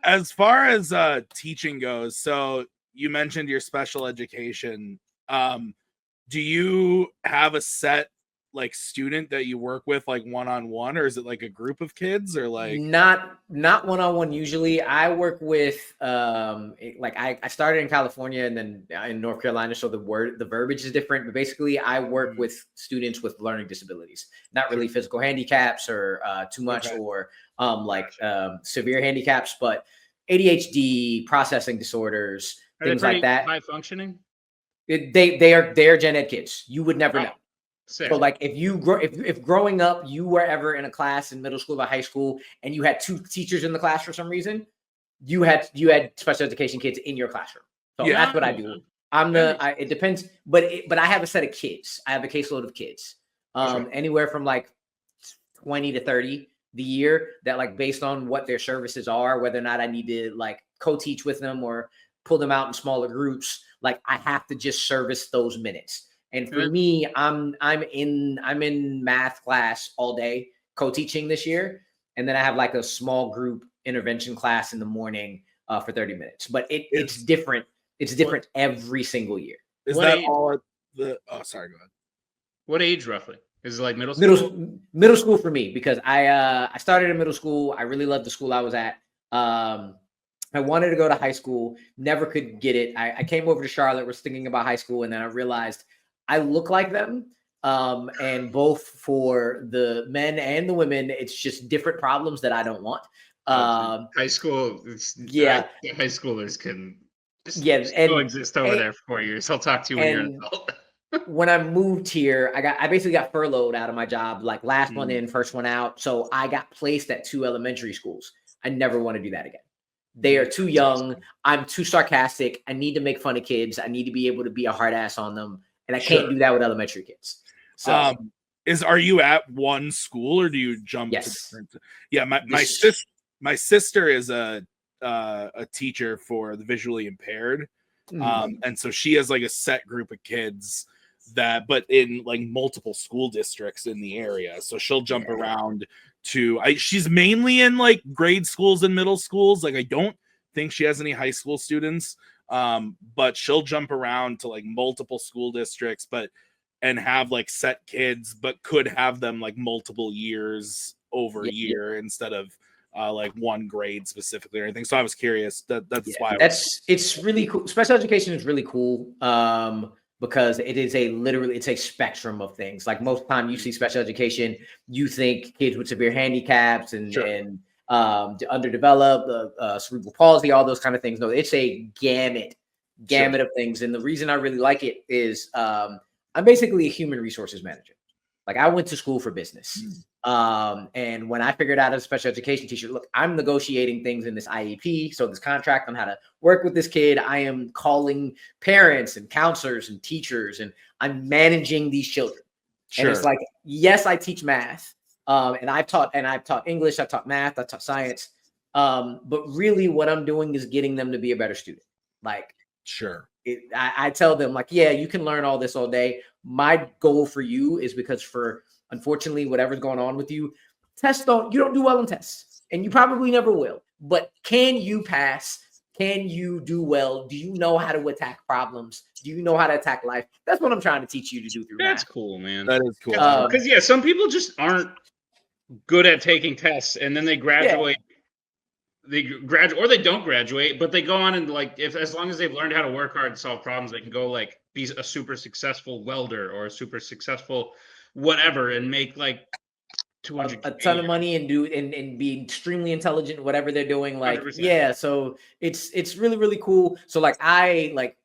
As far as teaching goes, so you mentioned your special education. Do you have a set like student that you work with like one-on-one, or is it like a group of kids, or like not one-on-one? Usually I work with like I started in California and then in North Carolina, so the verbiage is different, but basically I work with students with learning disabilities, not really physical handicaps or too much, or severe handicaps, but ADHD, processing disorders, things like that. High functioning? They are gen ed kids. You would never know. Sick. So like if growing up you were ever in a class in middle school or high school and you had two teachers in the class for some reason, you had special education kids in your classroom. So that's what I do. It depends, but I have a set of kids. I have a caseload of kids, anywhere from like 20 to 30 the year, that like based on what their services are, whether or not I need to like co-teach with them or pull them out in smaller groups, like I have to just service those minutes. And for me, I'm in math class all day, co-teaching this year, and then I have like a small group intervention class in the morning for 30 minutes. But it's different. It's different every single year. Is that all at the? Oh, sorry, go ahead. What age roughly? Is it like middle school? Middle school for me, because I started in middle school. I really loved the school I was at. I wanted to go to high school, never could get it. I came over to Charlotte, was thinking about high school, and then I realized I look like them. And both for the men and the women, it's just different problems that I don't want. High school, high schoolers can coexist over there for 4 years. I'll talk to you when you're an adult. When I moved here, I basically got furloughed out of my job, like last one in, first one out. So I got placed at 2 elementary schools. I never want to do that again. They are too young. I'm too sarcastic. I need to make fun of kids. I need to be able to be a hard ass on them. And I can't do that with elementary kids. So are you at one school, or do you jump to different? Yeah, my sister is a teacher for the visually impaired. And so she has like a set group of kids but in like multiple school districts in the area. So she'll jump around to she's mainly in like grade schools and middle schools. Like I don't think she has any high school students. But she'll jump around to like multiple school districts, and have like set kids, but could have them like multiple years over a year instead of like one grade specifically or anything. So I was curious. That's why it's really cool. Special education is really cool. Because it is it's a spectrum of things. Like most time you see special education, you think kids with severe handicaps and underdeveloped, cerebral palsy, all those kind of things. No, it's a gamut of things. And the reason I really like it is I'm basically a human resources manager. Like I went to school for business. And when I figured out as a special education teacher, look, I'm negotiating things in this IEP. So this contract on how to work with this kid, I am calling parents and counselors and teachers, and I'm managing these children. And it's like, yes, I teach math. And I've taught English, I've taught math, I've taught science. But really what I'm doing is getting them to be a better student. Like, I tell them like, yeah, you can learn all this all day. My goal for you is because unfortunately, whatever's going on with you, you don't do well in tests, and you probably never will. But can you pass? Can you do well? Do you know how to attack problems? Do you know how to attack life? That's what I'm trying to teach you to do through That's math. cool, man. That is cool. Because some people just aren't good at taking tests, and then they graduate. They graduate, or they don't graduate, but they go on and like, as long as they've learned how to work hard and solve problems, they can go like be a super successful welder or a super successful whatever and make like 200 a ton of money and be extremely intelligent, whatever they're doing. Like, 100%. So it's really, really cool. So like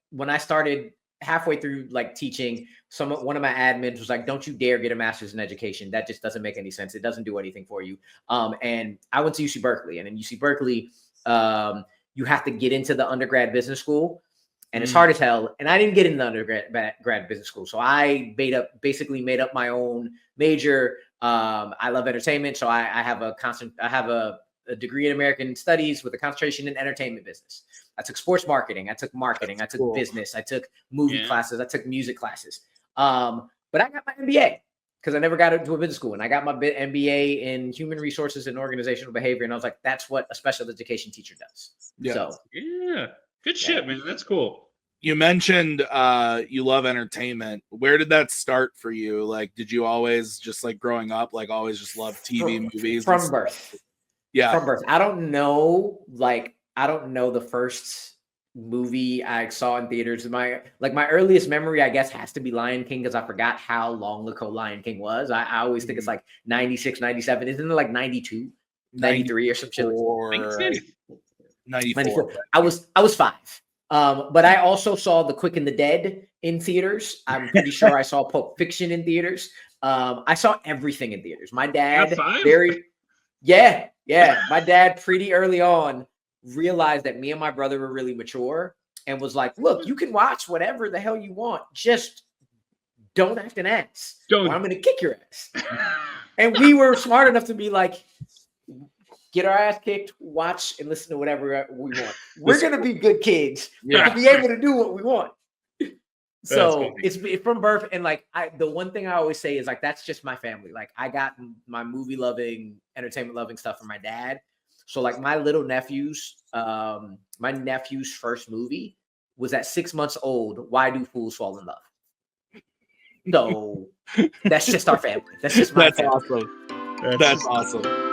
when I started halfway through like teaching, one of my admins was like, don't you dare get a master's in education. That just doesn't make any sense. It doesn't do anything for you. And I went to UC Berkeley, and in UC Berkeley, you have to get into the undergrad business school, and it's hard as hell. And I didn't get into the undergrad business school. So I basically made up my own major. I love entertainment. So I have a degree in American Studies with a concentration in entertainment business. I took sports marketing. I took marketing. I took business. I took movie classes. I took music classes. But I got my MBA. because I never got into a business school, and I got my MBA in human resources and organizational behavior, and I was like, that's what a special education teacher does. Yeah. So yeah, good shit, man. That's cool. You mentioned you love entertainment. Where did that start for you? Like, did you always just like growing up, like always just love TV movies from birth? Yeah, from birth. I don't know the first movie I saw in theaters. My earliest memory, I guess, has to be Lion King, because I forgot how long ago Lion King was. I always think it's like 96, 97. Isn't it like 92, 93 or some shit? 94. I was 5. But I also saw The Quick and the Dead in theaters. I'm pretty sure I saw Pulp Fiction in theaters. I saw everything in theaters. My dad my dad pretty early on realized that me and my brother were really mature and was like, look, you can watch whatever the hell you want. Just don't act an ass. Or I'm going to kick your ass. And we were smart enough to be like, get our ass kicked, watch and listen to whatever we want. We're going to be good kids to be able to do what we want. So it's from birth. And like, the one thing I always say is like, that's just my family. Like, I got my movie loving, entertainment loving stuff from my dad. So like my little nephews, my nephew's first movie was at 6 months old. Why Do Fools Fall in Love? So that's just our family. That's just my family. Awesome. That's awesome.